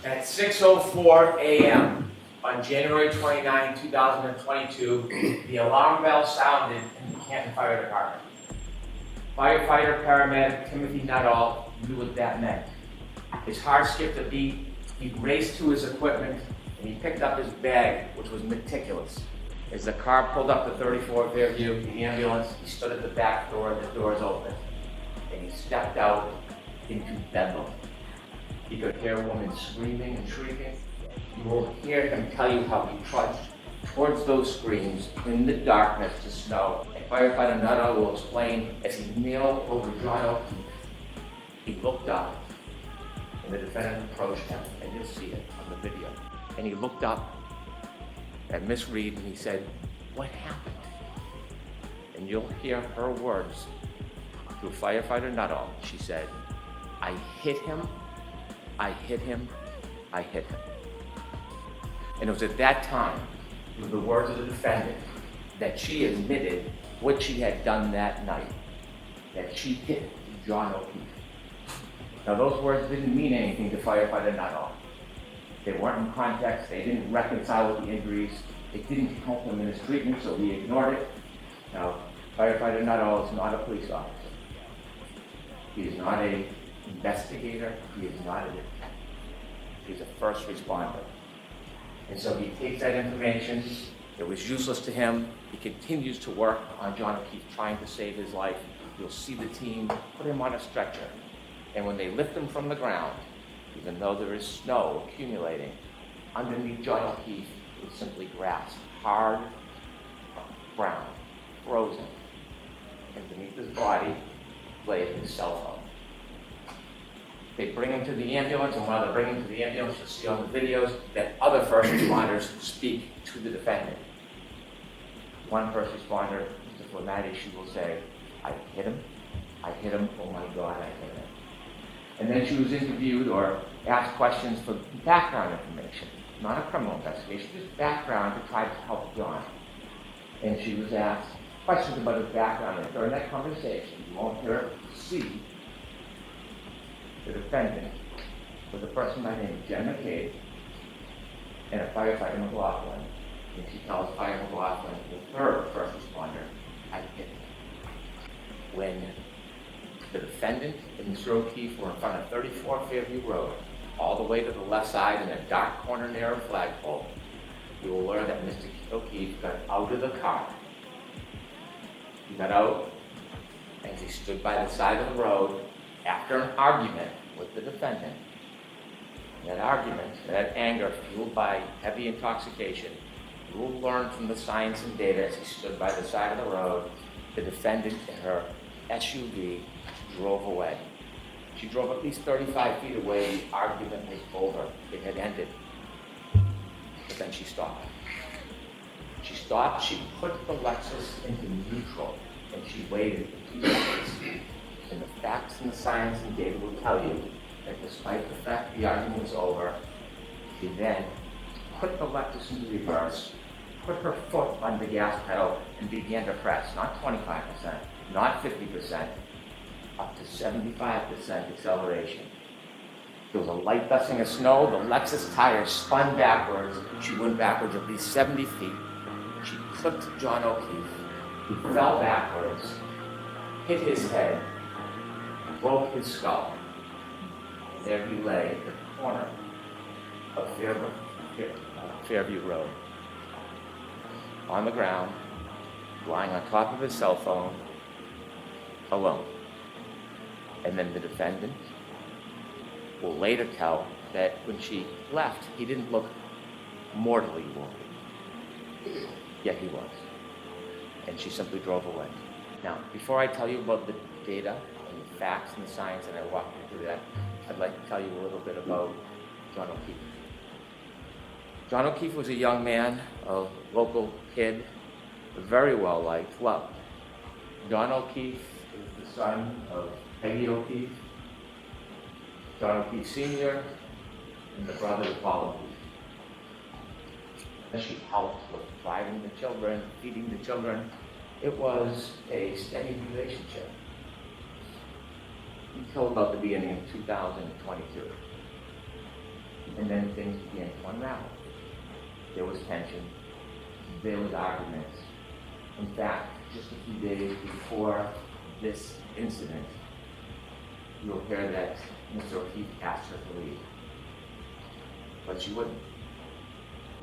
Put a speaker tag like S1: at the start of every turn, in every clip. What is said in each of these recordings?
S1: At 6:04 a.m. on January 29, 2022, the alarm bell sounded in the Canton Fire Department. Firefighter paramedic Timothy Nuttall knew what that meant. His heart skipped a beat, he raced to his equipment, and he picked up his bag, which was meticulous. As the car pulled up to 34 Fairview, the ambulance, he stood at the back door, the doors open, and he stepped out into bedlam. He could hear a woman screaming and shrieking. You will hear him tell you how he trudged towards those screams in the darkness to snow. And firefighter Nuttall will explain as he kneeled over John O'Keefe. He looked up, and the defendant approached him, and you'll see it on the video. And he looked up at Miss Reed, and he said, "What happened?" And you'll hear her words through firefighter Nuttall. She said, "I hit him, I hit him, I hit him." And it was at that time, with the words of the defendant, that she admitted what she had done that night, that she hit John O'Keefe. Now those words didn't mean anything to firefighter Nuttall. They weren't in context, they didn't reconcile with the injuries, it didn't help him in his treatment, so he ignored it. Now, firefighter Nuttall is not a police officer. He is not an investigator, he is not a detective. He's a first responder. And so he takes that information, it was useless to him, he continues to work on John O'Keefe trying to save his life. You'll see the team put him on a stretcher. And when they lift him from the ground, even though there is snow accumulating, underneath John O'Keefe is simply grass, hard, brown, frozen. And beneath his body lay his cell phone. They bring him to the ambulance, and while they bring him to the ambulance, you'll see on the videos that other first responders speak to the defendant. One first responder, Mr. Flamati, she will say, "I hit him, oh my God, I hit him." And then she was interviewed or asked questions for background information, not a criminal investigation, just background to try to help John. And she was asked questions about his background, and during that conversation, you won't hear see the defendant was a person by the name of Jen McCabe and a firefighter McLaughlin. And she tells Fire McLaughlin, the third first responder, "I hit him." When the defendant and Mr. O'Keefe were in front of 34 Fairview Road, all the way to the left side in a dark corner near a flagpole, you will learn that Mr. O'Keefe got out of the car. He got out and he stood by the side of the road after an argument with the defendant. That argument, that anger fueled by heavy intoxication, you will learn from the science and data as he stood by the side of the road, the defendant in her SUV drove away. She drove at least 35 feet away, the argument was over, it had ended. But then she stopped. She stopped, she put the Lexus into neutral, and she waited for 2 seconds. And the facts and the science and data will tell you that despite the fact the argument was over, she then put the Lexus into reverse, put her foot on the gas pedal, and began to press, not 25%, not 50%, up to 75% acceleration. There was a light dusting of snow, the Lexus tires spun backwards, she went backwards at least 70 feet. She clipped John O'Keefe, who fell backwards, hit his head, broke his skull. And there he lay at the corner of Fairview Road, on the ground, lying on top of his cell phone, alone. And then the defendant will later tell that when she left, he didn't look mortally wounded. Yet he was. And she simply drove away. Now, before I tell you about the data and the facts and the science, and I walk you through that, I'd like to tell you a little bit about John O'Keefe. John O'Keefe was a young man, a local kid, very well liked, loved. John O'Keefe is the son of Peggy O'Keefe, John O'Keefe Sr., and the brother of Paul O'Keefe. She helped with driving the children, feeding the children. It was a steady relationship until about the beginning of 2022. And then things began to unravel. There was tension, there was arguments. In fact, just a few days before this incident, you'll hear that Mr. O'Keefe asked her to leave. But she wouldn't.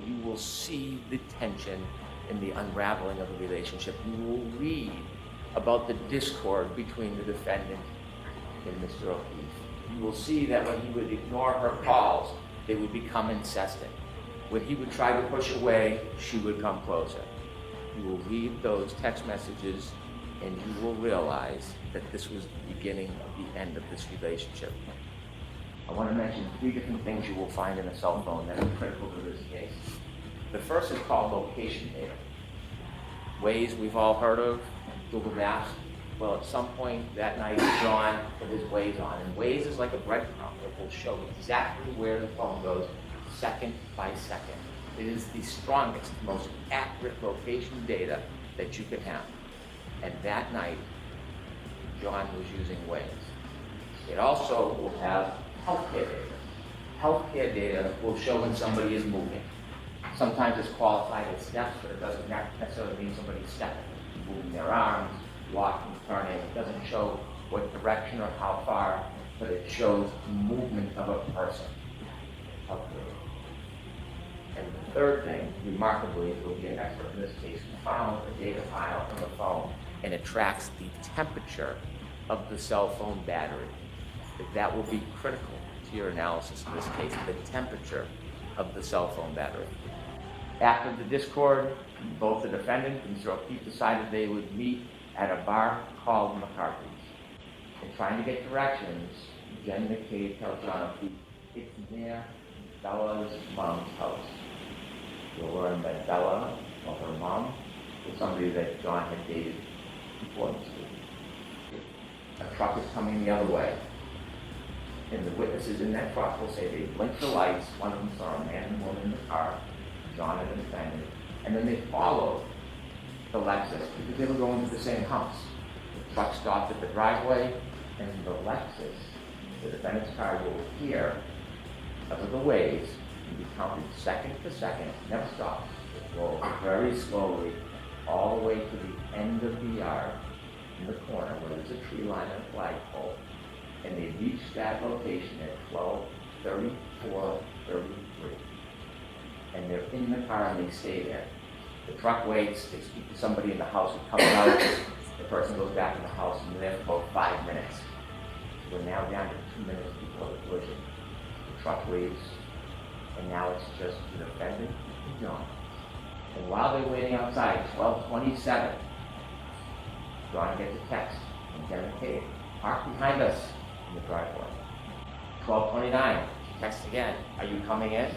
S1: You will see the tension and the unraveling of the relationship. You will read about the discord between the defendant and Mr. O'Keefe. You will see that when he would ignore her calls, they would become incessant. When he would try to push away, she would come closer. You will read those text messages and you will realize that this was the beginning of the end of this relationship. I want to mention 3 different things you will find in a cell phone that are critical to this case. The first is called location data. Waze we've all heard of, Google Maps. Well, at some point that night, John put his Waze on, and Waze is like a breadcrumb. It will show exactly where the phone goes, second by second. It is the strongest, most accurate location data that you can have. And that night, John was using Waze. It also will have healthcare data. Healthcare data will show when somebody is moving. Sometimes it's qualified as steps, but it doesn't necessarily mean somebody's stepping, moving their arms, walking, turning. It doesn't show what direction or how far, but it shows movement of a person. Healthcare. And the third thing, remarkably, it will be an expert in this case, we found a data file from the phone, and it tracks the temperature of the cell phone battery. That will be critical to your analysis in this case, the temperature of the cell phone battery. After the discord, both the defendant and Mr. O'Keefe decided they would meet at a bar called McCarthy's. In trying to get directions, Jen McCabe tells John O'Keefe it's near Bella's mom's house. You'll learn that Bella, or her mom, was somebody that John had dated before this week. A truck is coming the other way. And the witnesses in that truck will say they blinked the lights, one of them saw a man and woman in the car, John and the defendant, and then they followed the Lexus because they were going to the same house. The truck stopped at the driveway, and the Lexus, the defendant's car, will appear because of the Waze and be counted second to second, never stops. It will very slowly all the way to the end of the yard in the corner where there's a tree line and a flagpole. And they reach that location at 12:34:33. And they're in the car and they stay there. The truck waits, they speak to somebody in the house who comes out, the person goes back in the house and they're there for about 5 minutes. We're now down to 2 minutes before the collision. The truck waits, and now it's just the defendant and John. And while they're waiting outside, 12:27, John gets a text from Jen McCabe. Park behind us in the driveway. 12:29, she texts again. Are you coming in?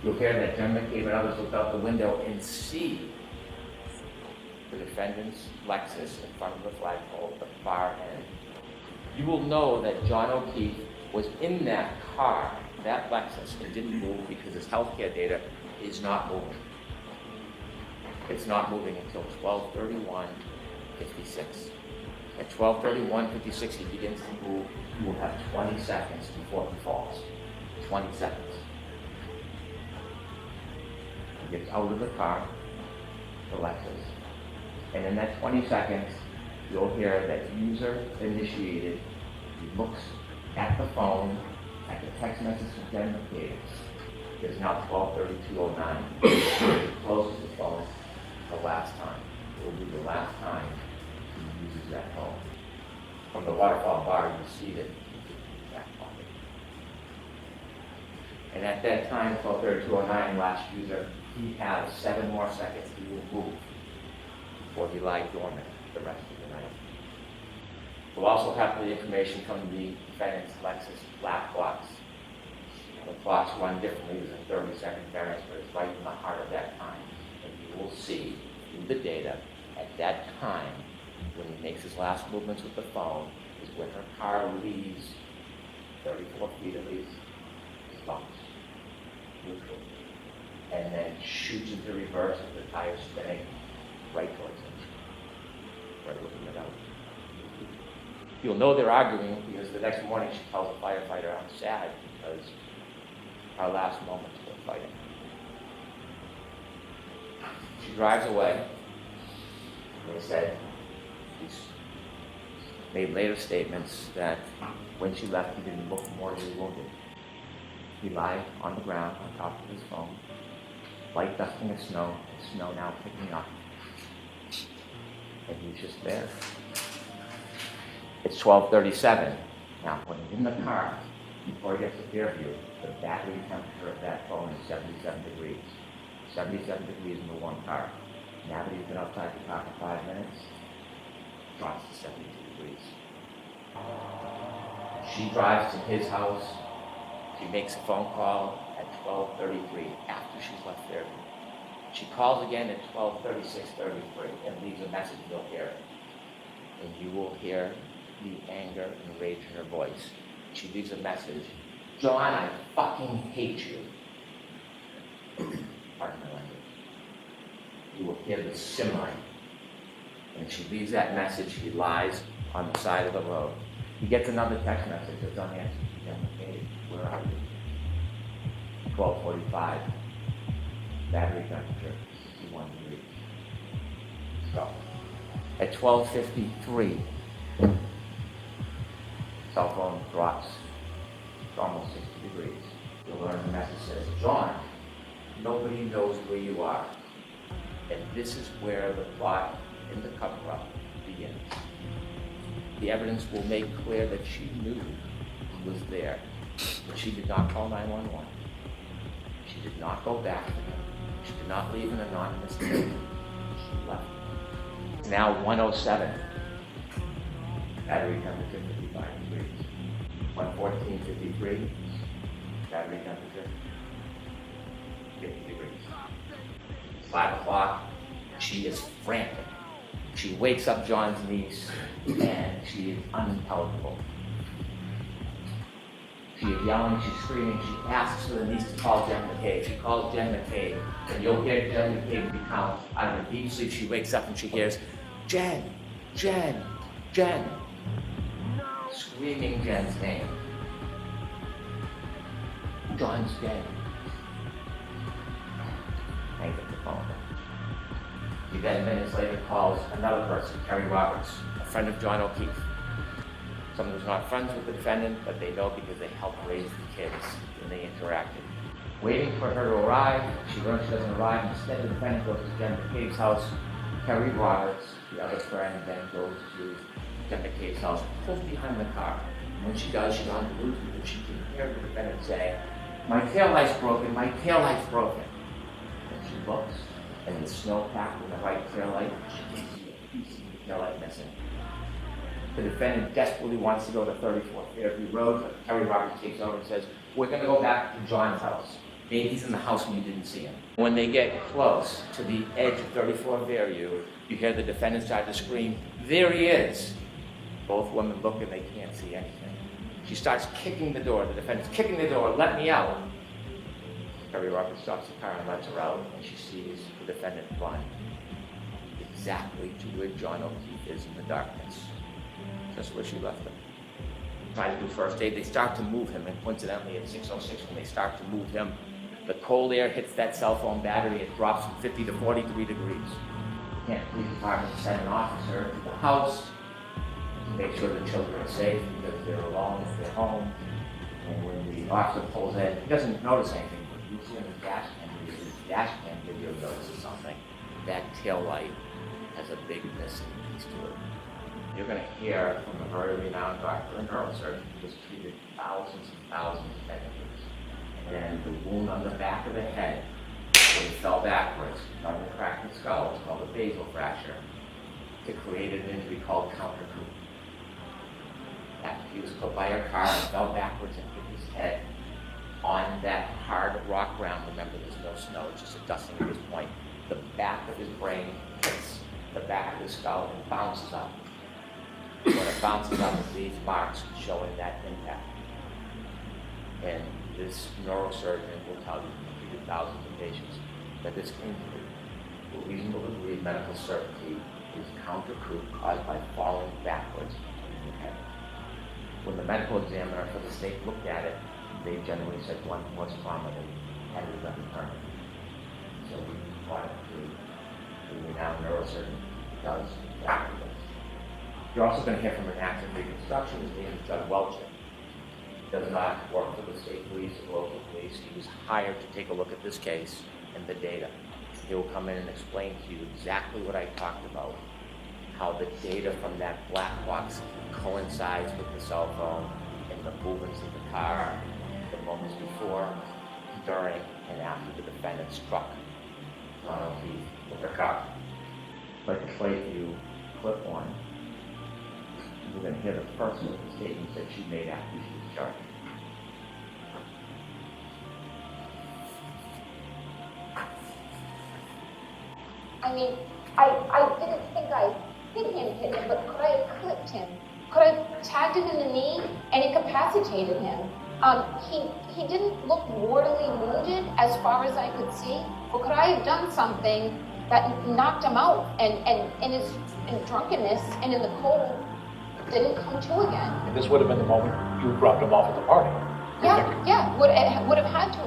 S1: You'll hear that Jen McCabe and others look out the window and see the defendant's Lexus in front of the flagpole at the far end. You will know that John O'Keefe was in that car, that Lexus, and didn't move because his healthcare data is not moving. It's not moving until 12:31:56. At 12:31:56, he begins to move. You will have 20 seconds before he falls. 20 seconds. He gets out of the car, the Lexus, and in that 20 seconds, you'll hear that user initiated. He looks at the phone, at the text message from Jen McCabe. It's now 12:32:09. He closes the phone the last time. It will be the last time he uses that phone. From the waterfall bar, you see that he's back pocket. And at that time, 12:32:09, last user, he has 7 more seconds he will move before he lies dormant the rest of the night. We'll also have the information from the defendant's Lexus lap clocks. The clocks run differently. There's a 30-second variance, but it's right in the heart of that time. And you will see in the data at that time, when he makes his last movements with the phone, is when her car leaves 34 feet at least, stops, neutral, and then shoots into reverse with the tires spinning right towards him, right looking it out. You'll know they're arguing because the next morning she tells the firefighter, I'm sad because our last moments were fighting. She drives away. They said, she's made later statements that when she left, he didn't look mortally wounded. He lied on the ground on top of his phone, light dusting of snow, and snow now picking up. And he's just there. It's 12:37. Now, when he's in the car, before he gets to Fairview, the battery temperature of that phone is 77 degrees. 77 degrees in the one car. Now that he's been outside the car for 5 minutes, it drops to 72 degrees. She drives to his house. She makes a phone call at 12:33 after she's left Fairview. She calls again at 12:33 and leaves a message. You'll hear it. And you will hear the anger and rage in her voice. She leaves a message. John, I fucking hate you. Pardon my language. You will hear the simmering. And she leaves that message. He lies on the side of the road. He gets another text message that's unanswered. Hey, where are you? 12:45. Battery temperature, 61 degrees. So, at 12:53, cell phone drops to almost 60 degrees. You'll learn the message says, John, nobody knows where you are. And this is where the plot in the cover-up begins. The evidence will make clear that she knew he was there, but she did not call 911. She did not go back to him. She did not leave an anonymous tip. She left. It's now 1:07. Battery temperature 55 degrees. 1:14:53. Battery temperature 50 degrees. 5 o'clock. She is frantic. She wakes up John's niece and she is unintelligible. She is yelling, she's screaming, she asks for the niece to call Jen McCabe. She calls Jen McCabe, and you'll hear Jen McCabe recount out of her deep sleep. She wakes up and she hears, Jen, Jen, Jen, screaming Jen's name. John's dead. Hangs up the phone. He then minutes later calls another person, Kerry Roberts, a friend of John O'Keefe. Someone who's not friends with the defendant, but they know because they helped raise the kids and they interacted. Waiting for her to arrive, she learns she doesn't arrive. Instead, the defendant goes to Jen McCabe's house. Kerry Roberts, the other friend, then goes to Jen McCabe's house, pulls behind the car. And when she does, she's on the roof because she can hear the defendant say, my taillight's broken, my taillight's broken. And she looks, and the snow packed in the right taillight, she can see a piece of the taillight missing. The defendant desperately wants to go to 34th Fairview Road, but Kerry Roberts takes over and says, we're going to go back to John's house. Maybe he's in the house and you didn't see him. When they get close to the edge of 34th Fairview, you hear the defendant start to scream, there he is. Both women look and they can't see anything. She starts kicking the door. The defendant's kicking the door, let me out. Kerry Roberts stops the car and lets her out, and she sees the defendant run exactly to where John O'Keefe is in the darkness. That's where she left him. Try to do first aid. They start to move him, and coincidentally at 6:06 when they start to move him, the cold air hits that cell phone battery. It drops from 50 to 43 degrees. The Canton Police Department sent an officer to the house to make sure the children are safe because they're alone if they're home. And when the officer pulls in, he doesn't notice anything, but you see in the dash cam video notices something. That tail light has a big missing piece to it. You're going to hear from a very renowned doctor and neurosurgeon who has treated thousands and thousands of medics. And the wound on the back of the head, where he fell backwards, on the cracked skull, it's called a basal fracture. It created an injury called counter-coup. After he was put by a car and fell backwards and hit his head on that hard rock ground. Remember, there's no snow, it's just a dusting at this point. The back of his brain hits the back of his skull and bounces up. When it bounces up, it leaves marks showing that impact. And this neurosurgeon will tell you, he treated thousands of patients, that this injury, with reasonable degree of medical certainty, is counter-coup caused by falling backwards in the head. When the medical examiner for the state looked at it, they generally said one was trauma, they had it undetermined. So we brought it to the renowned neurosurgeon who does exactly this. You're also going to hear from an active reconstruction. His name is Doug Welcher. He does not work for the state police or local police. He was hired to take a look at this case and the data. He will come in and explain to you exactly what I talked about, how the data from that black box coincides with the cell phone and the movements of the car, the moments before, during, and after the defendant struck John O'Keefe with the car. I'd like to play you clip one. We're going to hear the first of the statements that she made after she was charged.
S2: I mean, I didn't think I hit him, but could I have clipped him? Could I have tagged him in the knee and incapacitated him? He didn't look mortally wounded as far as I could see, but could I have done something that knocked him out and in his drunkenness and in the cold didn't come to again?
S3: And this would have been the moment you dropped him off at the party.
S2: Yeah, would have had to.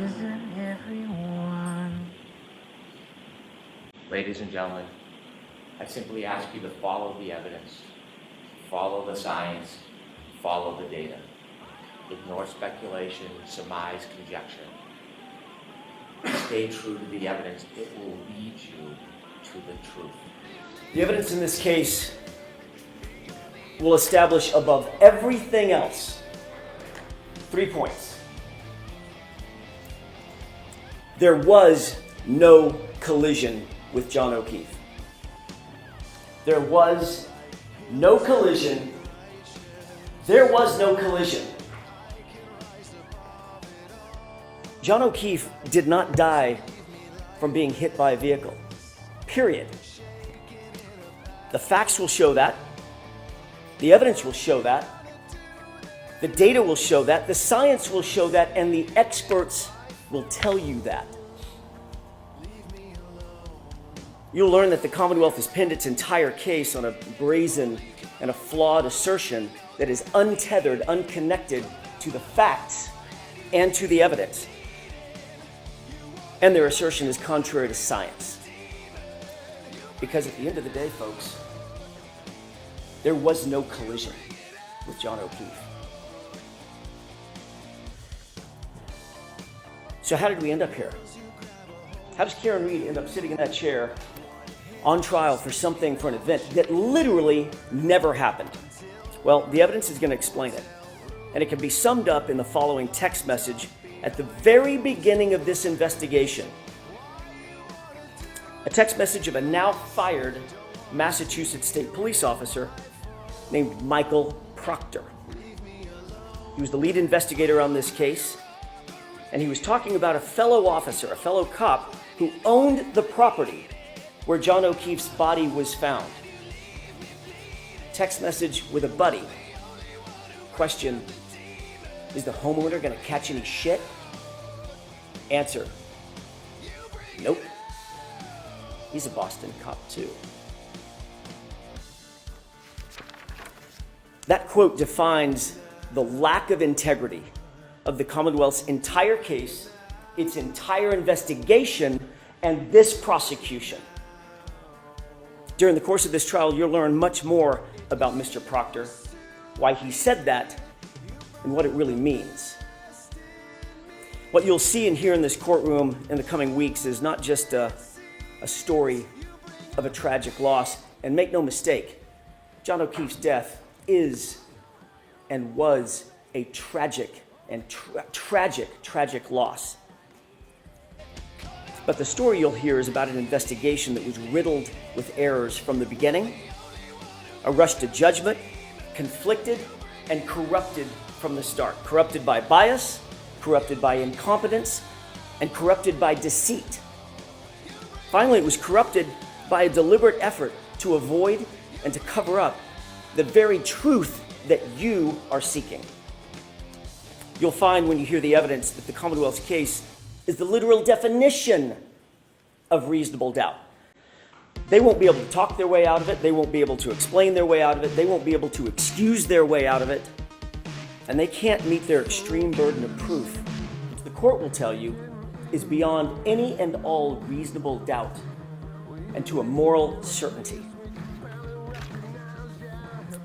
S4: Isn't everyone?
S1: Ladies and gentlemen, I simply ask you to follow the evidence, follow the science, follow the data. Ignore speculation, surmise, conjecture. Stay true to the evidence. It will lead you to the truth.
S5: The evidence in this case will establish above everything else 3 points. There was no collision with John O'Keefe. There was no collision. There was no collision. John O'Keefe did not die from being hit by a vehicle. Period. The facts will show that. The evidence will show that. The data will show that. The science will show that. And the experts will tell you that. You'll learn that the Commonwealth has pinned its entire case on a brazen and a flawed assertion that is untethered, unconnected to the facts and to the evidence. And their assertion is contrary to science. Because at the end of the day, folks, there was no collision with John O'Keefe. So how did we end up here? How does Karen Reed end up sitting in that chair on trial for an event that literally never happened? Well, the evidence is going to explain it. And it can be summed up in the following text message at the very beginning of this investigation. A text message of a now fired Massachusetts State Police officer named Michael Proctor. He was the lead investigator on this case, and he was talking about a fellow officer, a fellow cop, who owned the property where John O'Keefe's body was found. Text message with a buddy. Question: is the homeowner going to catch any shit? Answer: nope. He's a Boston cop too. That quote defines the lack of integrity of the Commonwealth's entire case, its entire investigation, and this prosecution. During the course of this trial, you'll learn much more about Mr. Proctor, why he said that, and what it really means. What you'll see and hear in this courtroom in the coming weeks is not just a story of a tragic loss. And make no mistake, John O'Keefe's death is and was a tragic loss. But the story you'll hear is about an investigation that was riddled with errors from the beginning, a rush to judgment, conflicted, and corrupted from the start. Corrupted by bias, corrupted by incompetence, and corrupted by deceit. Finally, it was corrupted by a deliberate effort to avoid and to cover up the very truth that you are seeking. You'll find when you hear the evidence that the Commonwealth's case is the literal definition of reasonable doubt. They won't be able to talk their way out of it. They won't be able to explain their way out of it. They won't be able to excuse their way out of it. And they can't meet their extreme burden of proof, which the court will tell you is beyond any and all reasonable doubt and to a moral certainty.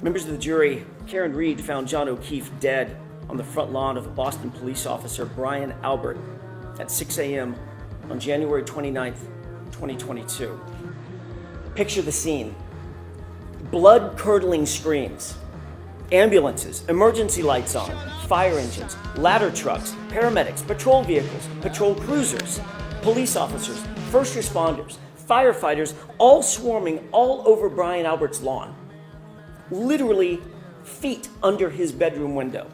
S5: Members of the jury, Karen Reed found John O'Keefe dead on the front lawn of Boston police officer Brian Albert at 6 a.m. on January 29th, 2022. Picture the scene. Blood-curdling screams, ambulances, emergency lights on, fire engines, ladder trucks, paramedics, patrol vehicles, patrol cruisers, police officers, first responders, firefighters, all swarming all over Brian Albert's lawn, literally feet under his bedroom window.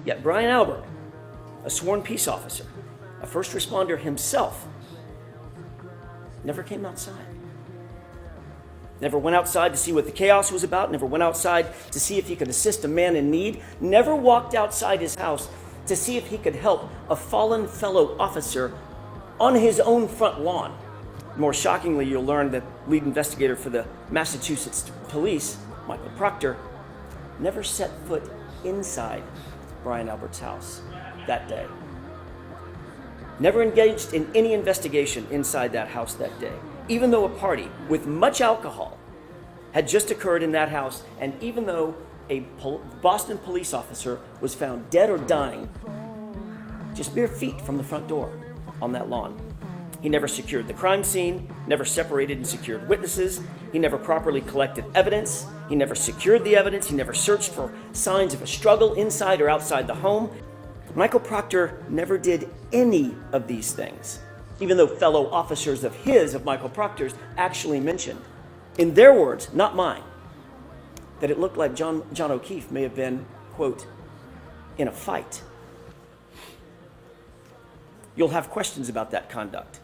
S5: Yet Brian Albert, a sworn peace officer, a first responder himself, never came outside. Never went outside to see what the chaos was about, never went outside to see if he could assist a man in need, never walked outside his house to see if he could help a fallen fellow officer on his own front lawn. More shockingly, you'll learn that lead investigator for the Massachusetts police, Michael Proctor, never set foot inside Brian Albert's house that day. Never engaged in any investigation inside that house that day, even though a party with much alcohol had just occurred in that house, and even though a Boston police officer was found dead or dying just mere feet from the front door on that lawn. He never secured the crime scene, never separated and secured witnesses, he never properly collected evidence, he never secured the evidence, he never searched for signs of a struggle inside or outside the home. Michael Proctor never did any of these things, even though fellow officers of Michael Proctor's, actually mentioned, in their words, not mine, that it looked like John O'Keefe may have been, quote, in a fight. You'll have questions about that conduct.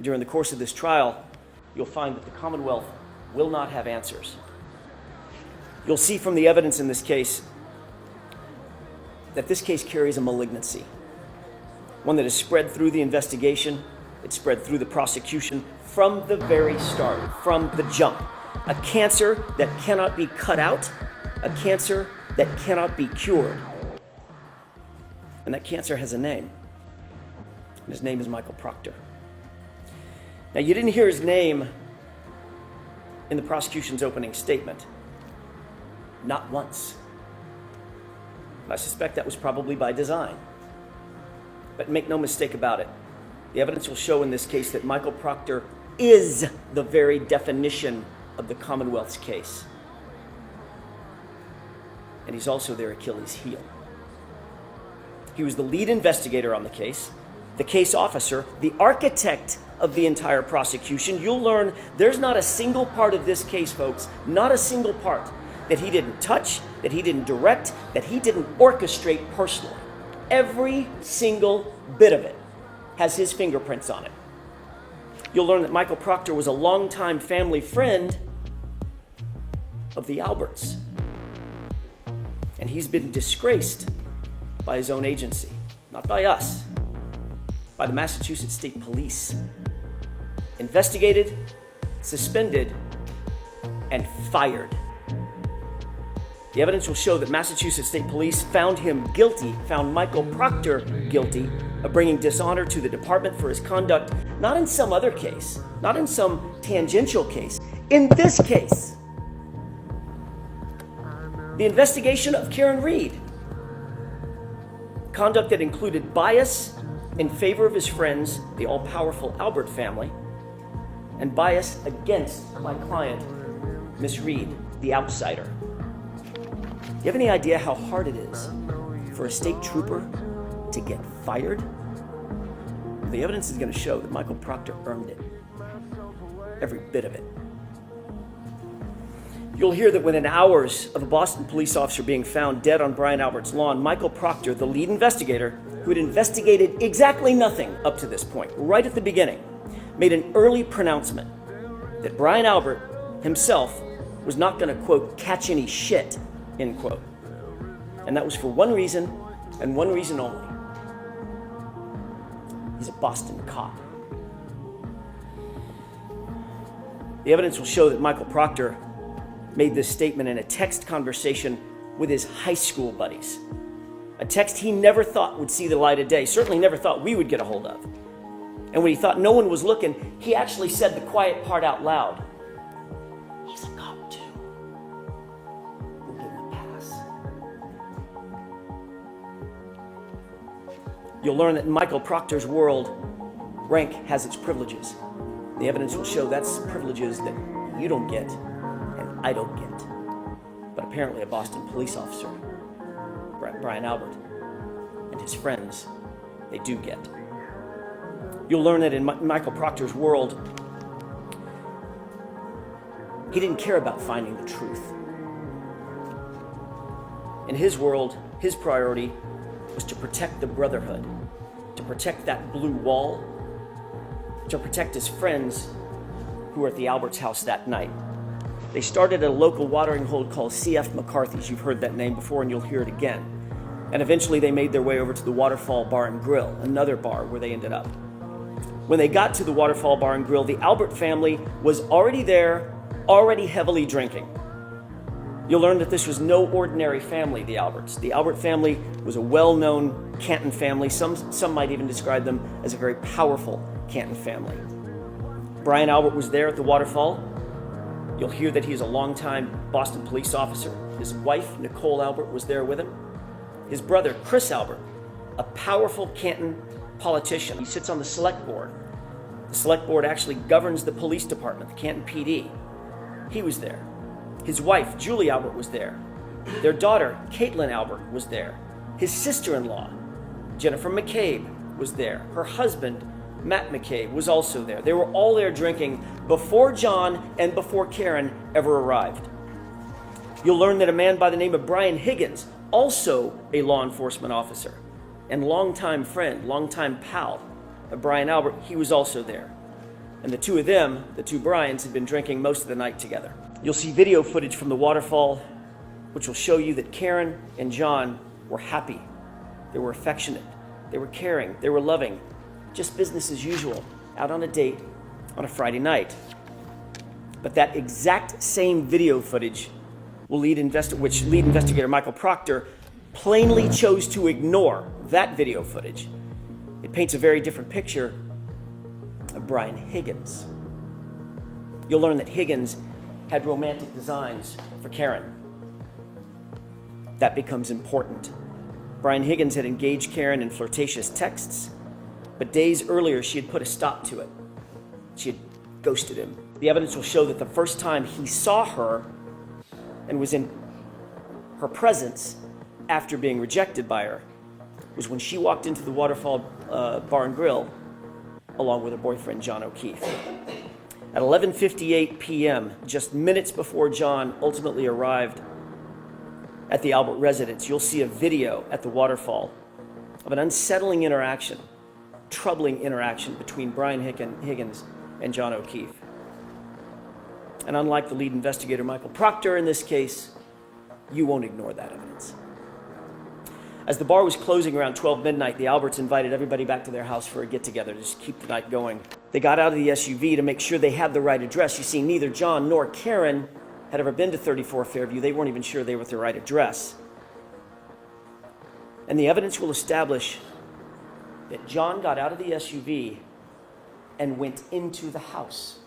S5: During the course of this trial, you'll find that the Commonwealth will not have answers. You'll see from the evidence in this case that this case carries a malignancy, one that is spread through the investigation, it's spread through the prosecution from the very start, from the jump. A cancer that cannot be cut out, a cancer that cannot be cured. And that cancer has a name, and his name is Michael Proctor. Now, you didn't hear his name in the prosecution's opening statement. Not once. I suspect that was probably by design. But make no mistake about it, the evidence will show in this case that Michael Proctor is the very definition of the Commonwealth's case. And he's also their Achilles heel. He was the lead investigator on the case officer, the architect of the entire prosecution. You'll learn there's not a single part of this case, folks, not a single part that he didn't touch, that he didn't direct, that he didn't orchestrate personally. Every single bit of it has his fingerprints on it. You'll learn that Michael Proctor was a longtime family friend of the Alberts. And he's been disgraced by his own agency, not by us, by the Massachusetts State Police. Investigated, suspended, and fired. The evidence will show that Massachusetts State Police found Michael Proctor guilty of bringing dishonor to the department for his conduct, not in some other case, not in some tangential case, in this case. The investigation of Karen Reed. Conduct that included bias in favor of his friends, the all-powerful Albert family, and bias against my client, Miss Reed, the outsider. Do you have any idea how hard it is for a state trooper to get fired? The evidence is going to show that Michael Proctor earned it. Every bit of it. You'll hear that within hours of a Boston police officer being found dead on Brian Albert's lawn, Michael Proctor, the lead investigator, who had investigated exactly nothing up to this point, right at the beginning, made an early pronouncement that Brian Albert himself was not going to, quote, catch any shit, end quote. And that was for one reason, and one reason only. He's a Boston cop. The The evidence will show that Michael Proctor made this statement in a text conversation with his high school buddies. A text he never thought would see the light of day, certainly never thought we would get a hold of. And when he thought no one was looking, he actually said the quiet part out loud. He's a cop too. We'll give him a pass. You'll learn that in Michael Proctor's world, rank has its privileges. The evidence will show that's privileges that you don't get and I don't get. But apparently a Boston police officer, Brian Albert, and his friends, they do get. You'll learn that in Michael Proctor's world, he didn't care about finding the truth. In his world, his priority was to protect the brotherhood, to protect that blue wall, to protect his friends who were at the Alberts' house that night. They started at a local watering hole called C.F. McCarthy's. You've heard that name before and you'll hear it again. And eventually they made their way over to the Waterfall Bar and Grill, another bar where they ended up. When they got to the Waterfall Bar and Grill, the Albert family was already there, already heavily drinking. You'll learn that this was no ordinary family, the Alberts. The Albert family was a well-known Canton family. Some might even describe them as a very powerful Canton family. Brian Albert was there at the Waterfall. You'll hear that he's a longtime Boston police officer. His wife, Nicole Albert, was there with him. His brother, Chris Albert, a powerful Canton politician. He sits on the select board. The select board actually governs the police department, the Canton PD. He was there. His wife, Julie Albert, was there. Their daughter, Caitlin Albert, was there. His sister-in-law, Jennifer McCabe, was there. Her husband, Matt McCabe, was also there. They were all there drinking before John and before Karen ever arrived. You'll learn that a man by the name of Brian Higgins, also a law enforcement officer and longtime friend, longtime pal of Brian Albert, he was also there. And the two of them, the two Bryans, had been drinking most of the night together. You'll see video footage from the waterfall, which will show you that Karen and John were happy. They were affectionate. They were caring. They were loving. Just business as usual, out on a date on a Friday night. But that exact same video footage which lead investigator Michael Proctor plainly chose to ignore that video footage. It paints a very different picture of Brian Higgins. You'll learn that Higgins had romantic designs for Karen. That becomes important. Brian Higgins had engaged Karen in flirtatious texts, but days earlier she had put a stop to it. She had ghosted him. The evidence will show that the first time he saw her and was in her presence after being rejected by her was when she walked into the Waterfall Bar and Grill along with her boyfriend, John O'Keefe. At 11:58 p.m., just minutes before John ultimately arrived at the Albert residence, you'll see a video at the Waterfall of an unsettling interaction, troubling interaction between Brian Higgins and John O'Keefe. And unlike the lead investigator, Michael Proctor, in this case, you won't ignore that evidence. As the bar was closing around 12 midnight, the Alberts invited everybody back to their house for a get-together to just keep the night going. They got out of the SUV to make sure they had the right address. You see, neither John nor Karen had ever been to 34 Fairview. They weren't even sure they were at the right address. And the evidence will establish that John got out of the SUV and went into the house.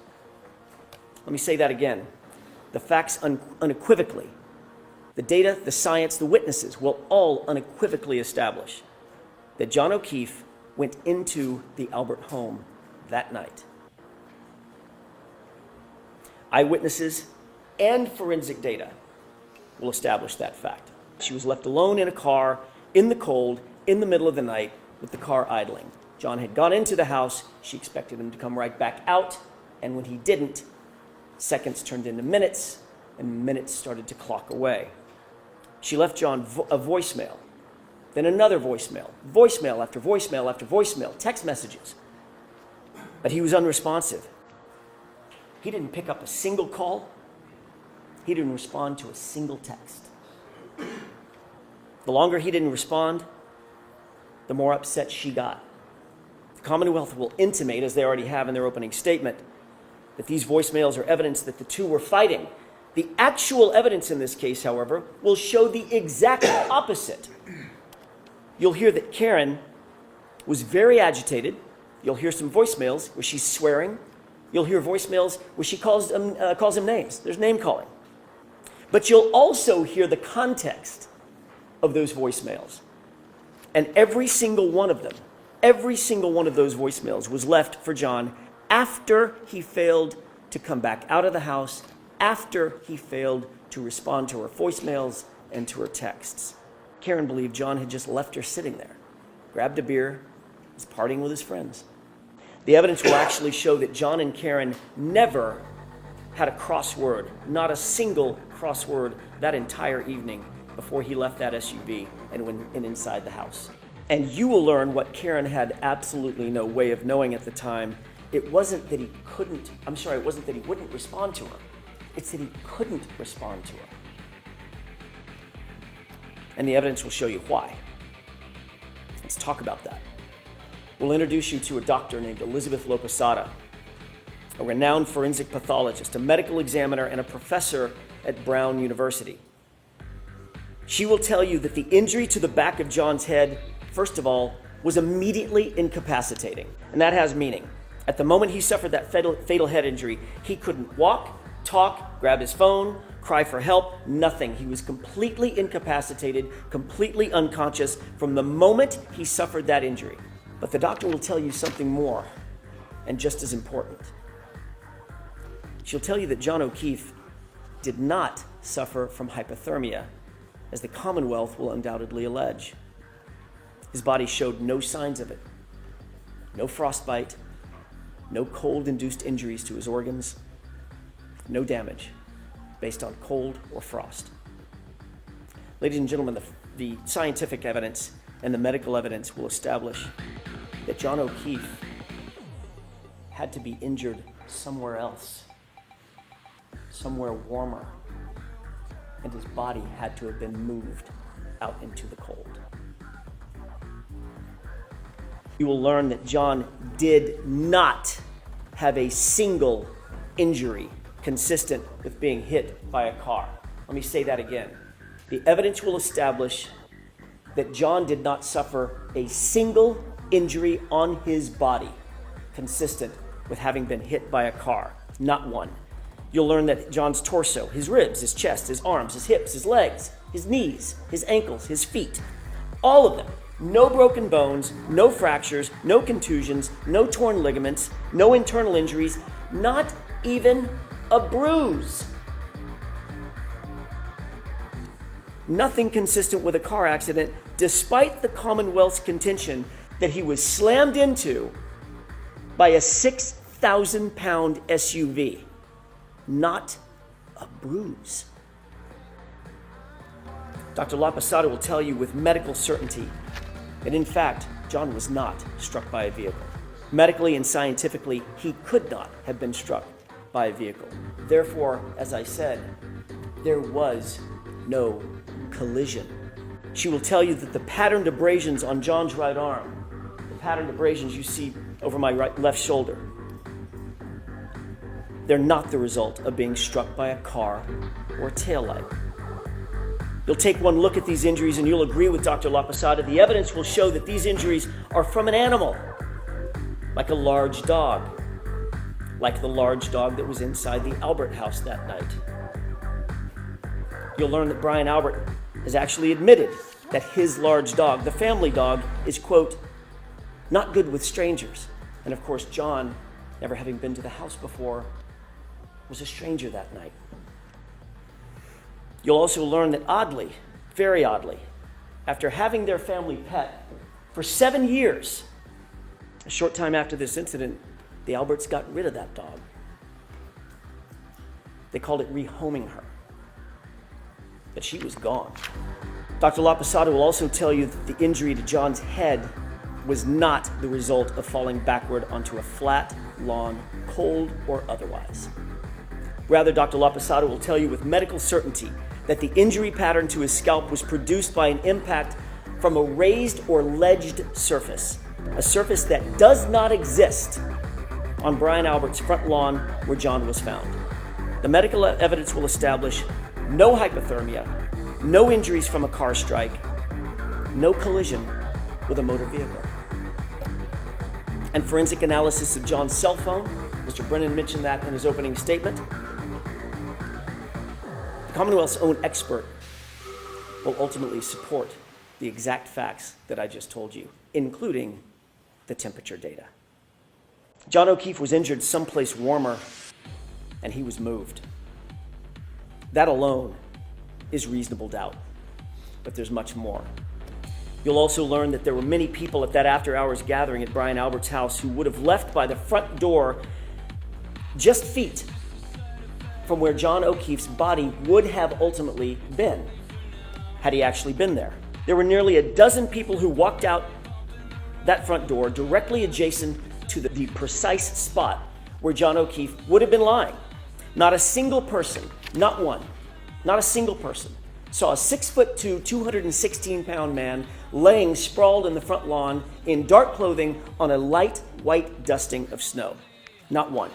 S5: Let me say that again. The facts unequivocally, the data, the science, the witnesses will all unequivocally establish that John O'Keefe went into the Albert home that night. Eyewitnesses and forensic data will establish that fact. She was left alone in a car, in the cold, in the middle of the night, with the car idling. John had gone into the house. She expected him to come right back out, and when he didn't, seconds turned into minutes, and minutes started to clock away. She left John a voicemail, then another voicemail, voicemail after voicemail after voicemail, text messages. But he was unresponsive. He didn't pick up a single call. He didn't respond to a single text. The longer he didn't respond, the more upset she got. The Commonwealth will intimate, as they already have in their opening statement, that these voicemails are evidence that the two were fighting. The actual evidence in this case, however, will show the exact opposite. You'll hear that Karen was very agitated. You'll hear some voicemails where she's swearing. You'll hear voicemails where she calls him names. There's name calling. But you'll also hear the context of those voicemails. And every single one of those voicemails was left for John after he failed to come back out of the house, after he failed to respond to her voicemails and to her texts. Karen believed John had just left her sitting there, grabbed a beer, was partying with his friends. The evidence will actually show that John and Karen never had a crossword, not a single crossword that entire evening before he left that SUV and went inside the house. And you will learn what Karen had absolutely no way of knowing at the time. It wasn't that he wouldn't respond to her. It's that he couldn't respond to her. And the evidence will show you why. Let's talk about that. We'll introduce you to a doctor named Elizabeth Lopasada, a renowned forensic pathologist, a medical examiner, and a professor at Brown University. She will tell you that the injury to the back of John's head, first of all, was immediately incapacitating. And that has meaning. At the moment he suffered that fatal head injury, he couldn't walk, talk, grab his phone, cry for help, nothing. He was completely incapacitated, completely unconscious from the moment he suffered that injury. But the doctor will tell you something more, and just as important. She'll tell you that John O'Keefe did not suffer from hypothermia, as the Commonwealth will undoubtedly allege. His body showed no signs of it. No frostbite, no cold-induced injuries to his organs, no damage based on cold or frost. Ladies and gentlemen, the scientific evidence and the medical evidence will establish that John O'Keefe had to be injured somewhere else, somewhere warmer, and his body had to have been moved out into the cold. You will learn that John did not have a single injury consistent with being hit by a car. Let me say that again. The evidence will establish that John did not suffer a single injury on his body consistent with having been hit by a car. Not one. You'll learn that John's torso, his ribs, his chest, his arms, his hips, his legs, his knees, his ankles, his feet, all of them, no broken bones, no fractures, no contusions, no torn ligaments, no internal injuries, not even a bruise. Nothing consistent with a car accident, despite the Commonwealth's contention that he was slammed into by a 6,000-pound SUV. Not a bruise. Dr. Lopasada will tell you with medical certainty that, in fact, John was not struck by a vehicle. Medically and scientifically, he could not have been struck by a vehicle. Therefore, as I said, there was no collision. She will tell you that the patterned abrasions on John's right arm, the patterned abrasions you see over my left shoulder, they're not the result of being struck by a car or a taillight. You'll take one look at these injuries and you'll agree with Dr. Lopasada. The evidence will show that these injuries are from an animal, like a large dog, like the large dog that was inside the Albert house that night. You'll learn that Brian Albert has actually admitted that his large dog, the family dog, is, quote, not good with strangers. And of course, John, never having been to the house before, was a stranger that night. You'll also learn that oddly, very oddly, after having their family pet for 7 years, a short time after this incident, the Alberts got rid of that dog. They called it rehoming her. But she was gone. Dr. Lopasada will also tell you that the injury to John's head was not the result of falling backward onto a flat lawn, cold or otherwise. Rather, Dr. Lopasada will tell you with medical certainty that the injury pattern to his scalp was produced by an impact from a raised or ledged surface, a surface that does not exist on Brian Albert's front lawn where John was found. The medical evidence will establish no hypothermia, no injuries from a car strike, no collision with a motor vehicle. And forensic analysis of John's cell phone, Mr. Brennan mentioned that in his opening statement. The Commonwealth's own expert will ultimately support the exact facts that I just told you, including the temperature data. John O'Keefe was injured someplace warmer, and he was moved. That alone is reasonable doubt, but there's much more. You'll also learn that there were many people at that after-hours gathering at Brian Albert's house who would have left by the front door just feet from where John O'Keefe's body would have ultimately been, had he actually been there. There were nearly a dozen people who walked out that front door directly adjacent to the precise spot where John O'Keefe would have been lying. Not a single person, not one, not a single person, saw a 6'2", 216-pound man laying sprawled in the front lawn in dark clothing on a light white dusting of snow. Not one.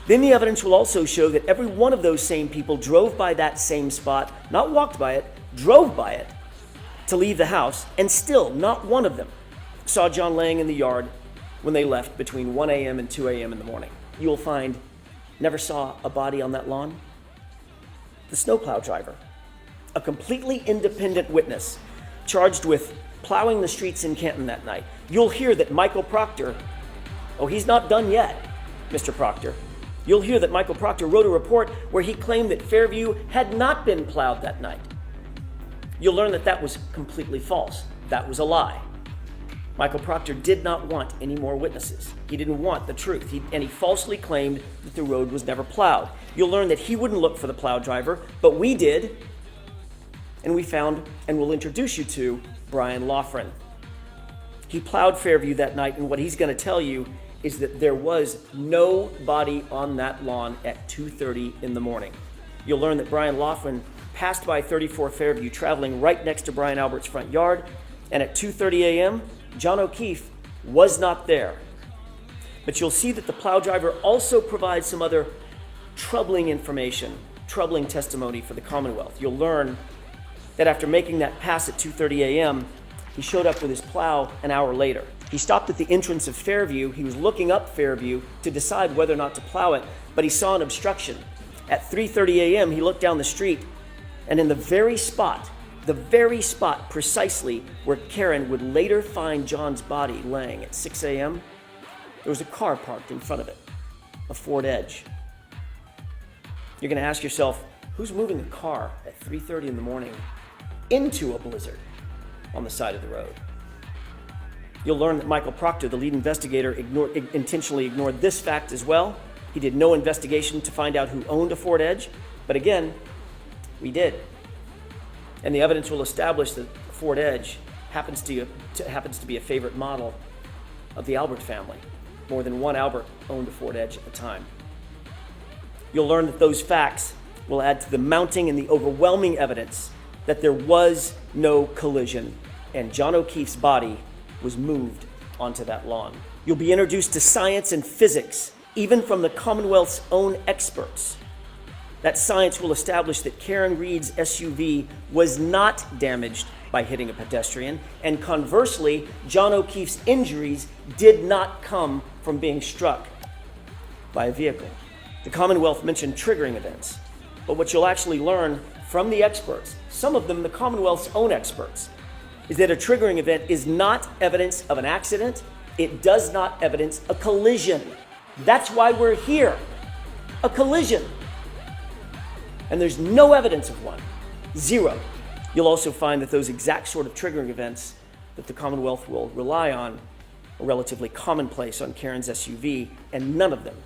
S5: Then the evidence will also show that every one of those same people drove by that same spot, not walked by it, drove by it to leave the house, and still not one of them saw John laying in the yard when they left between 1 a.m. and 2 a.m. in the morning. You will find never saw a body on that lawn. The snowplow driver, a completely independent witness charged with plowing the streets in Canton that night. You'll hear that Michael Proctor, oh, he's not done yet, Mr. Proctor. You'll hear that Michael Proctor wrote a report where he claimed that Fairview had not been plowed that night. You'll learn that that was completely false. That was a lie. Michael Proctor did not want any more witnesses. He didn't want the truth, and he falsely claimed that the road was never plowed. You'll learn that he wouldn't look for the plow driver, but we did, and we found, and we'll introduce you to, Brian Loughran. He plowed Fairview that night, and what he's going to tell you is that there was no body on that lawn at 2:30 in the morning. You'll learn that Brian Loughran passed by 34 Fairview, traveling right next to Brian Albert's front yard, and at 2:30 a.m., John O'Keefe was not there. But you'll see that the plow driver also provides some other troubling information, troubling testimony for the Commonwealth. You'll learn that after making that pass at 2:30 a.m., he showed up with his plow an hour later. He stopped at the entrance of Fairview. He was looking up Fairview to decide whether or not to plow it, but he saw an obstruction. At 3:30 a.m., he looked down the street, and in the very spot precisely where Karen would later find John's body laying at 6 a.m., there was a car parked in front of it, a Ford Edge. You're going to ask yourself, who's moving a car at 3:30 in the morning into a blizzard on the side of the road? You'll learn that Michael Proctor, the lead investigator, intentionally ignored this fact as well. He did no investigation to find out who owned a Ford Edge, but again, we did. And the evidence will establish that the Ford Edge happens to be a favorite model of the Albert family. More than one Albert owned a Ford Edge at the time. You'll learn that those facts will add to the mounting and the overwhelming evidence that there was no collision and John O'Keefe's body was moved onto that lawn. You'll be introduced to science and physics, even from the Commonwealth's own experts. That science will establish that Karen Reed's SUV was not damaged by hitting a pedestrian, and conversely, John O'Keefe's injuries did not come from being struck by a vehicle. The Commonwealth mentioned triggering events, but what you'll actually learn from the experts, some of them the Commonwealth's own experts, is that a triggering event is not evidence of an accident. It does not evidence a collision. That's why we're here. A collision. And there's no evidence of one. Zero. You'll also find that those exact sort of triggering events that the Commonwealth will rely on are relatively commonplace on Karen's SUV, and none of them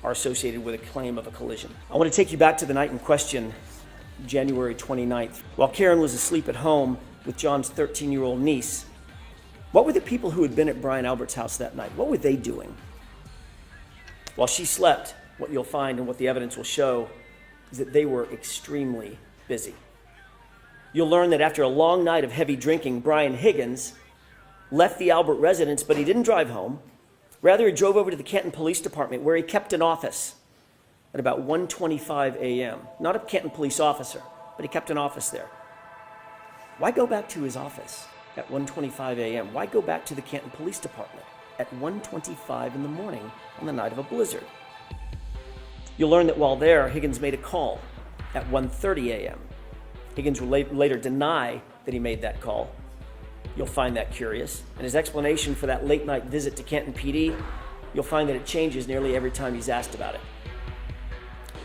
S5: are associated with a claim of a collision. I want to take you back to the night in question, January 29th. While Karen was asleep at home with John's 13-year-old niece, what were the people who had been at Brian Albert's house that night? What were they doing? While she slept, what you'll find and what the evidence will show is that they were extremely busy. You'll learn that after a long night of heavy drinking, Brian Higgins left the Albert residence, but he didn't drive home. Rather, he drove over to the Canton Police Department, where he kept an office at about 1:25 a.m. Not a Canton police officer, but he kept an office there. Why go back to his office at 1:25 a.m.? Why go back to the Canton Police Department at 1:25 in the morning on the night of a blizzard? You'll learn that while there, Higgins made a call at 1:30 a.m. Higgins will later deny that he made that call. You'll find that curious. And his explanation for that late night visit to Canton PD, you'll find that it changes nearly every time he's asked about it.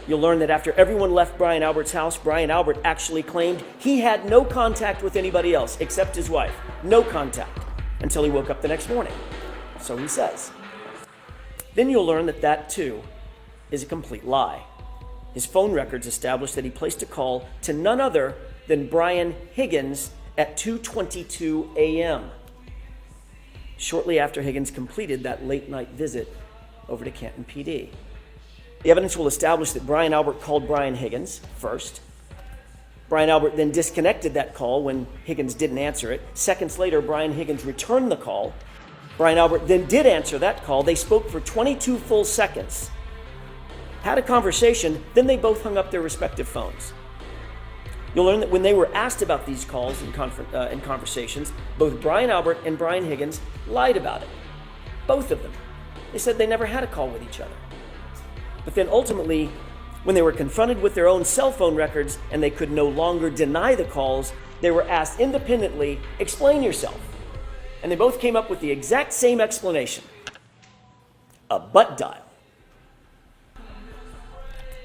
S5: You'll learn that after everyone left Brian Albert's house, Brian Albert actually claimed he had no contact with anybody else except his wife. No contact until he woke up the next morning. So he says. Then you'll learn that that too is a complete lie. His phone records establish that he placed a call to none other than Brian Higgins at 2:22 a.m. shortly after Higgins completed that late night visit over to Canton PD. The evidence will establish that Brian Albert called Brian Higgins first. Brian Albert then disconnected that call when Higgins didn't answer it. Seconds later, Brian Higgins returned the call. Brian Albert then did answer that call. They spoke for 22 full seconds, had a conversation, then they both hung up their respective phones. You'll learn that when they were asked about these calls and conversations, both Brian Albert and Brian Higgins lied about it. Both of them. They said they never had a call with each other. But then ultimately, when they were confronted with their own cell phone records and they could no longer deny the calls, they were asked independently, explain yourself. And they both came up with the exact same explanation. A butt dial.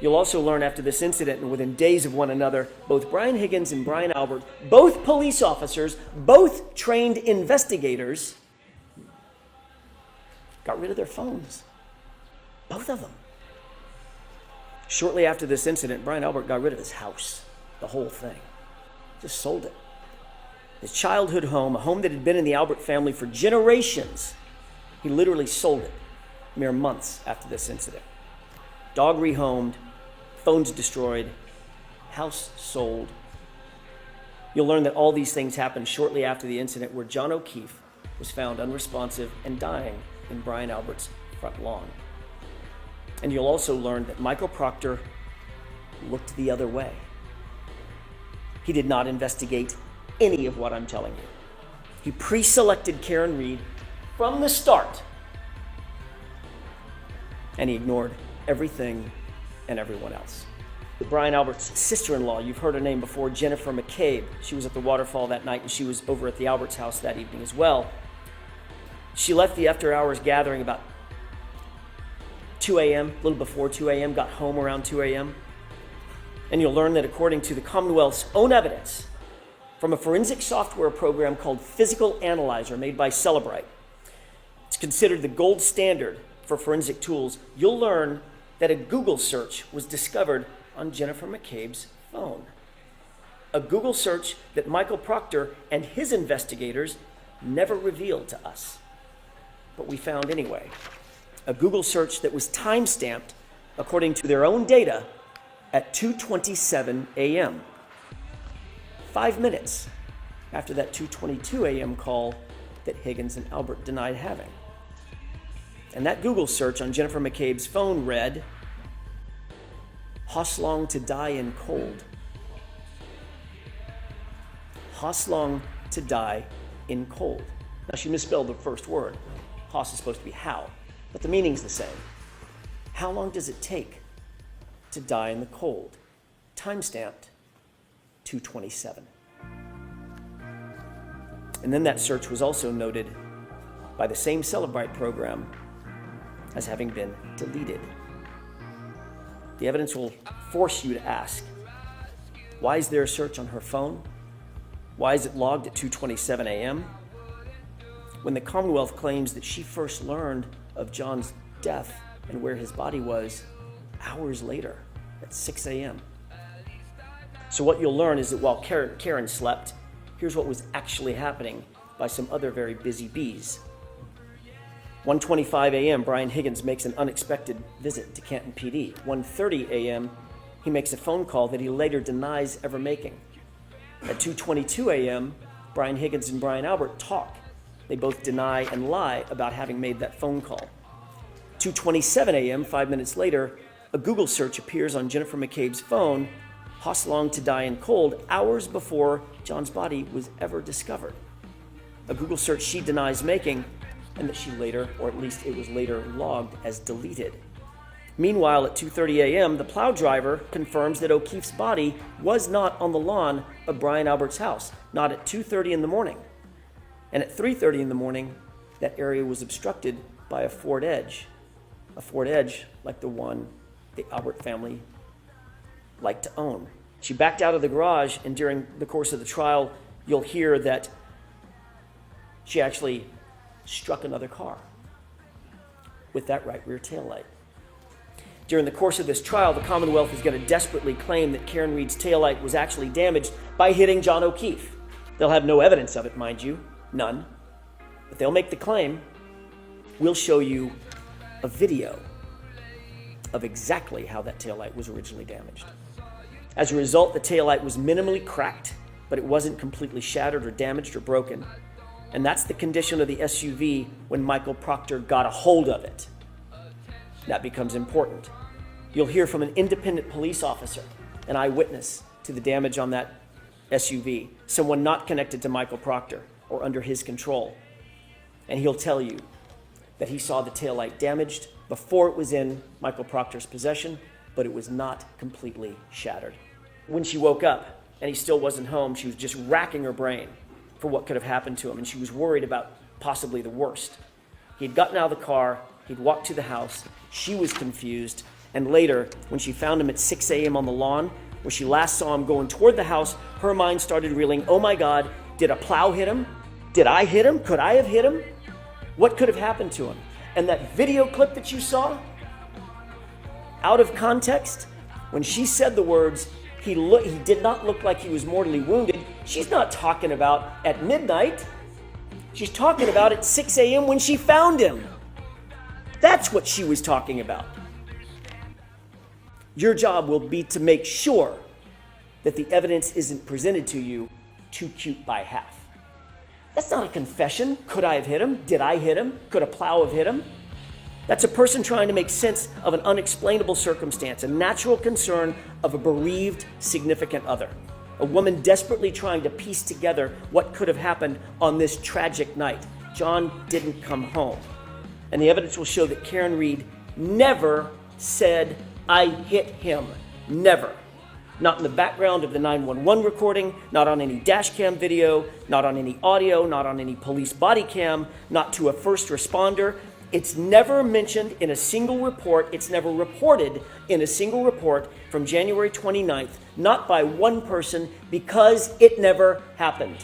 S5: You'll also learn after this incident and within days of one another, both Brian Higgins and Brian Albert, both police officers, both trained investigators, got rid of their phones. Both of them. Shortly after this incident, Brian Albert got rid of his house, the whole thing. Just sold it. His childhood home, a home that had been in the Albert family for generations, he literally sold it mere months after this incident. Dog rehomed, phones destroyed, house sold. You'll learn that all these things happened shortly after the incident where John O'Keefe was found unresponsive and dying in Brian Albert's front lawn. And you'll also learn that Michael Proctor looked the other way. He did not investigate any of what I'm telling you. He pre-selected Karen Reed from the start, and he ignored everything and everyone else. Brian Albert's sister-in-law, you've heard her name before, Jennifer McCabe. She was at the waterfall that night, and she was over at the Alberts' house that evening as well. She left the after-hours gathering about 2 a.m., a little before 2 a.m., got home around 2 a.m. And you'll learn that according to the Commonwealth's own evidence, from a forensic software program called Physical Analyzer made by Cellebrite, it's considered the gold standard for forensic tools. You'll learn that a Google search was discovered on Jennifer McCabe's phone. A Google search that Michael Proctor and his investigators never revealed to us, but we found anyway. A Google search that was time-stamped, according to their own data, at 2:27 a.m. 5 minutes after that 2:22 a.m. call that Higgins and Albert denied having. And that Google search on Jennifer McCabe's phone read, "Hoslong to die in cold." Hoslong to die in cold. Now she misspelled the first word. Hos is supposed to be how, but the meaning's the same. How long does it take to die in the cold? Time-stamped 2:27. And then that search was also noted by the same Cellebrite program as having been deleted. The evidence will force you to ask, why is there a search on her phone? Why is it logged at 2:27 a.m.? When the Commonwealth claims that she first learned of John's death and where his body was hours later at 6 a.m. So what you'll learn is that while Karen slept, here's what was actually happening by some other very busy bees. 1:25 a.m., Brian Higgins makes an unexpected visit to Canton PD. 1:30 a.m., he makes a phone call that he later denies ever making. At 2:22 a.m., Brian Higgins and Brian Albert talk. They both deny and lie about having made that phone call. 2:27 a.m., 5 minutes later, a Google search appears on Jennifer McCabe's phone, "Haas Long to die in cold," hours before John's body was ever discovered. A Google search she denies making, and that she later, or at least it was later logged as deleted. Meanwhile, at 2:30 a.m., the plow driver confirms that O'Keefe's body was not on the lawn of Brian Albert's house, not at 2:30 in the morning. And at 3:30 in the morning, that area was obstructed by a Ford Edge like the one the Albert family liked to own. She backed out of the garage, and during the course of the trial, you'll hear that she actually struck another car with that right rear taillight. During the course of this trial, the Commonwealth is going to desperately claim that Karen Reed's taillight was actually damaged by hitting John O'Keefe. They'll have no evidence of it, mind you, none. But they'll make the claim. We'll show you a video of exactly how that taillight was originally damaged. As a result, the taillight was minimally cracked, but it wasn't completely shattered or damaged or broken. And that's the condition of the SUV when Michael Proctor got a hold of it. That becomes important. You'll hear from an independent police officer, an eyewitness to the damage on that SUV, someone not connected to Michael Proctor or under his control. And he'll tell you that he saw the taillight damaged before it was in Michael Proctor's possession, but it was not completely shattered. When she woke up and he still wasn't home, she was just racking her brain for what could have happened to him, and she was worried about possibly the worst. He had gotten out of the car, he'd walked to the house, she was confused, and later, when she found him at 6 a.m. on the lawn, where she last saw him going toward the house, her mind started reeling, "Oh my God, did a plow hit him? Did I hit him? Could I have hit him? What could have happened to him?" And that video clip that you saw, out of context, when she said the words, he did not look like he was mortally wounded, she's not talking about at midnight. She's talking about at 6 a.m. when she found him. That's what she was talking about. Your job will be to make sure that the evidence isn't presented to you too cute by half. That's not a confession. Could I have hit him? Did I hit him? Could a plow have hit him? That's a person trying to make sense of an unexplainable circumstance, a natural concern of a bereaved significant other, a woman desperately trying to piece together what could have happened on this tragic night. John didn't come home. And the evidence will show that Karen Reed never said, "I hit him." Never. Not in the background of the 911 recording, not on any dash cam video, not on any audio, not on any police body cam, not to a first responder. It's never mentioned in a single report. It's never reported in a single report from January 29th, not by one person, because it never happened.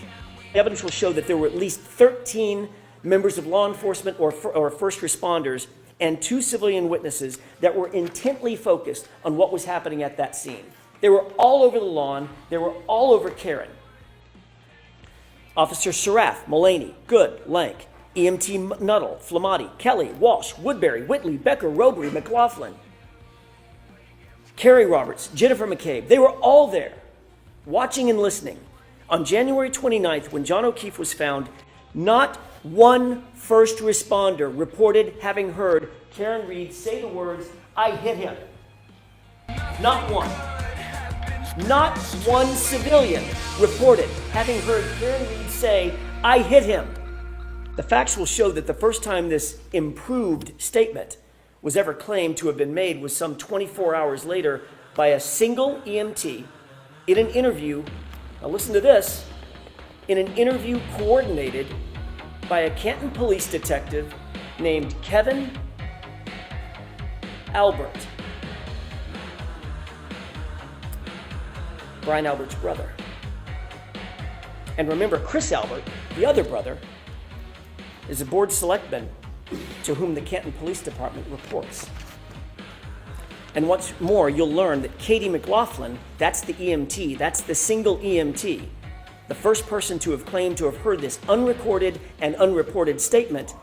S5: The evidence will show that there were at least 13 members of law enforcement or first responders and 2 civilian witnesses that were intently focused on what was happening at that scene. They were all over the lawn. They were all over Karen. Officer Sarath, Mullaney, Good, Lank, EMT Nuttall, Flamati, Kelly, Walsh, Woodbury, Whitley, Becker, Robery, McLaughlin, Carrie Roberts, Jennifer McCabe. They were all there, watching and listening. On January 29th, when John O'Keefe was found, not one first responder reported having heard Karen Reed say the words, "I hit him." Not one. Not one civilian reported having heard Karen Reed say, "I hit him." The facts will show that the first time this improved statement was ever claimed to have been made was some 24 hours later by a single EMT in an interview. Now listen to this. In an interview coordinated by a Canton police detective named Kevin Albert, Brian Albert's brother. And remember, Chris Albert, the other brother, is a board selectman to whom the Canton Police Department reports. And what's more, you'll learn that Katie McLaughlin, that's the EMT, that's the single EMT, the first person to have claimed to have heard this unrecorded and unreported statement,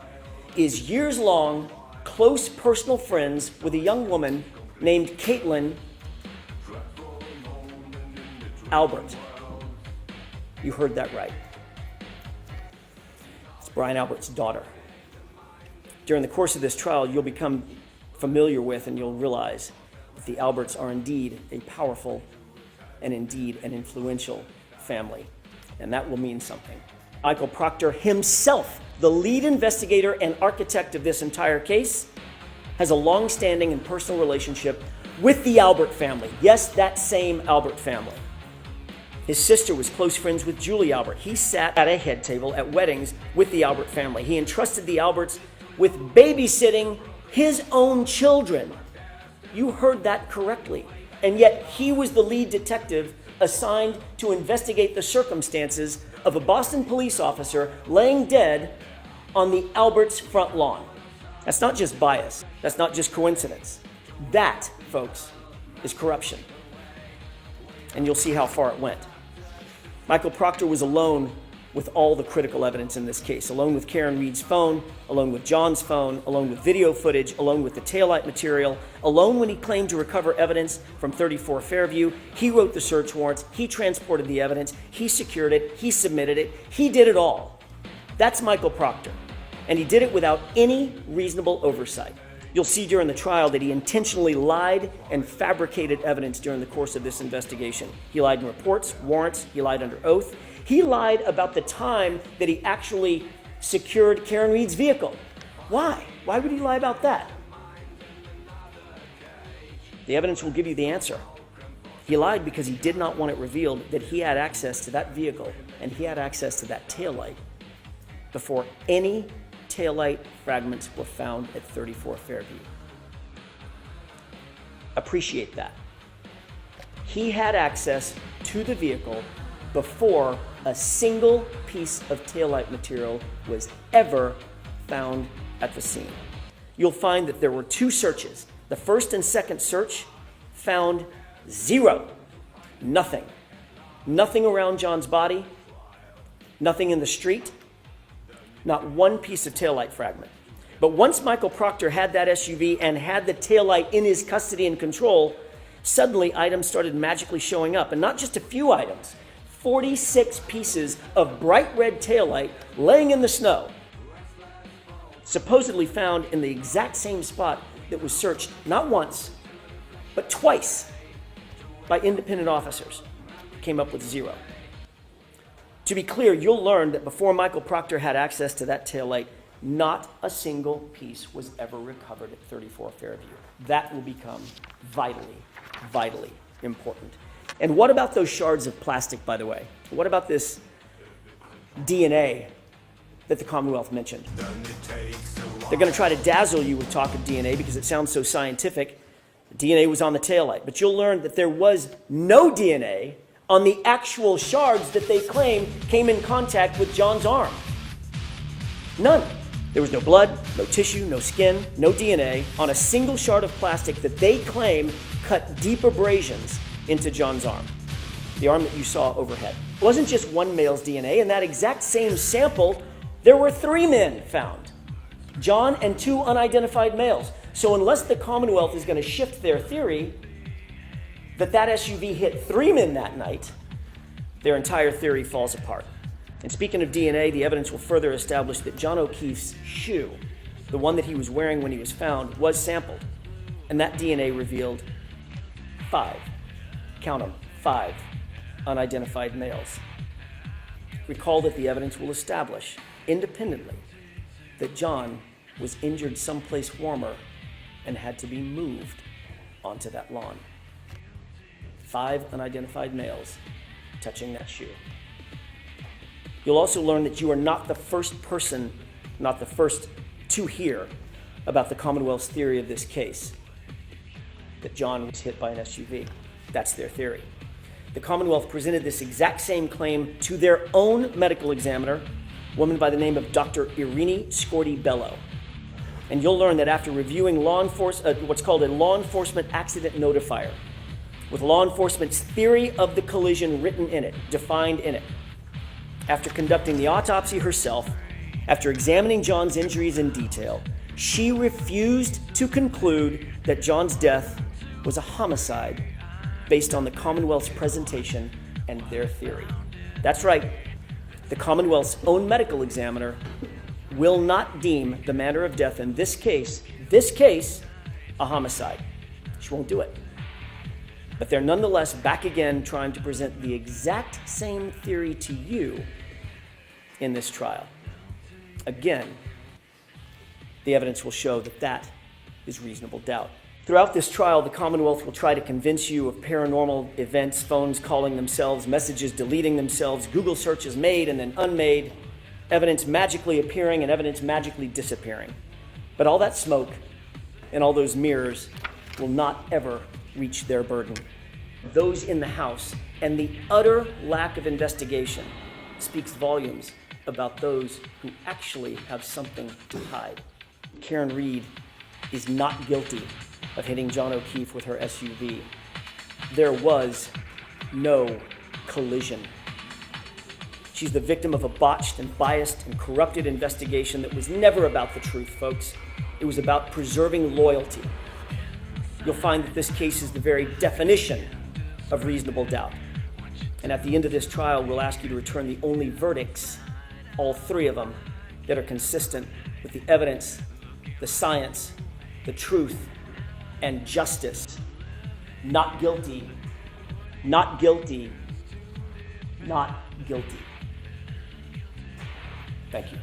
S5: is years-long close personal friends with a young woman named Caitlin Albert. You heard that right. It's Brian Albert's daughter. During the course of this trial, you'll become familiar with, and you'll realize that the Alberts are indeed a powerful and indeed an influential family. And that will mean something. Michael Proctor himself, the lead investigator and architect of this entire case, has a long-standing and personal relationship with the Albert family. Yes, that same Albert family. His sister was close friends with Julie Albert. He sat at a head table at weddings with the Albert family. He entrusted the Alberts with babysitting his own children. You heard that correctly. And yet he was the lead detective assigned to investigate the circumstances of a Boston police officer laying dead on the Alberts' front lawn. That's not just bias. That's not just coincidence. That, folks, is corruption. And you'll see how far it went. Michael Proctor was alone with all the critical evidence in this case, alone with Karen Reed's phone, alone with John's phone, alone with video footage, alone with the taillight material, alone when he claimed to recover evidence from 34 Fairview. He wrote the search warrants, he transported the evidence, he secured it, he submitted it, he did it all. That's Michael Proctor, and he did it without any reasonable oversight. You'll see during the trial that he intentionally lied and fabricated evidence during the course of this investigation. He lied in reports, warrants, he lied under oath. He lied about the time that he actually secured Karen Reed's vehicle. Why? Why would he lie about that? The evidence will give you the answer. He lied because he did not want it revealed that he had access to that vehicle and he had access to that taillight before any taillight fragments were found at 34 Fairview. Appreciate that. He had access to the vehicle before a single piece of taillight material was ever found at the scene. You'll find that there were two searches. The first and second search found zero. Nothing. Nothing around John's body. Nothing in the street. Not one piece of taillight fragment. But once Michael Proctor had that SUV and had the taillight in his custody and control, suddenly items started magically showing up. And not just a few items. 46 pieces of bright red taillight laying in the snow, supposedly found in the exact same spot that was searched not once, but twice by independent officers. Came up with zero. To be clear, you'll learn that before Michael Proctor had access to that taillight, not a single piece was ever recovered at 34 Fairview. That will become vitally, vitally important. And what about those shards of plastic, by the way? What about this DNA that the Commonwealth mentioned? They're going to try to dazzle you with talk of DNA because it sounds so scientific. DNA was on the taillight. But you'll learn that there was no DNA on the actual shards that they claim came in contact with John's arm. None. There was no blood, no tissue, no skin, no DNA on a single shard of plastic that they claim cut deep abrasions into John's arm, the arm that you saw overhead. It wasn't just one male's DNA. In that exact same sample, there were 3 men found, John and 2 unidentified males. So unless the Commonwealth is going to shift their theory that that SUV hit 3 men that night, their entire theory falls apart. And speaking of DNA, the evidence will further establish that John O'Keefe's shoe, the one that he was wearing when he was found, was sampled. And that DNA revealed 5, count them, 5 unidentified males. Recall that the evidence will establish independently that John was injured someplace warmer and had to be moved onto that lawn. 5 unidentified males touching that shoe. You'll also learn that you are not the first person, not the first to hear about the Commonwealth's theory of this case, that John was hit by an SUV. That's their theory. The Commonwealth presented this exact same claim to their own medical examiner, a woman by the name of Dr. Irini Scorti-Bello. And you'll learn that after reviewing what's called a law enforcement accident notifier, with law enforcement's theory of the collision written in it, defined in it, after conducting the autopsy herself, after examining John's injuries in detail, she refused to conclude that John's death was a homicide based on the Commonwealth's presentation and their theory. That's right. The Commonwealth's own medical examiner will not deem the manner of death in this case, a homicide. She won't do it. But they're nonetheless back again trying to present the exact same theory to you in this trial. Again, the evidence will show that that is reasonable doubt. Throughout this trial, the Commonwealth will try to convince you of paranormal events, phones calling themselves, messages deleting themselves, Google searches made and then unmade, evidence magically appearing and evidence magically disappearing. But all that smoke and all those mirrors will not ever reach their burden. Those in the house and the utter lack of investigation speaks volumes about those who actually have something to hide. Karen Reed is not guilty of hitting John O'Keefe with her SUV. There was no collision. She's the victim of a botched and biased and corrupted investigation that was never about the truth, folks. It was about preserving loyalty. You'll find that this case is the very definition of reasonable doubt. And at the end of this trial, we'll ask you to return the only verdicts, all three of them, that are consistent with the evidence, the science, the truth, and justice. Not guilty, not guilty, not guilty. Thank you.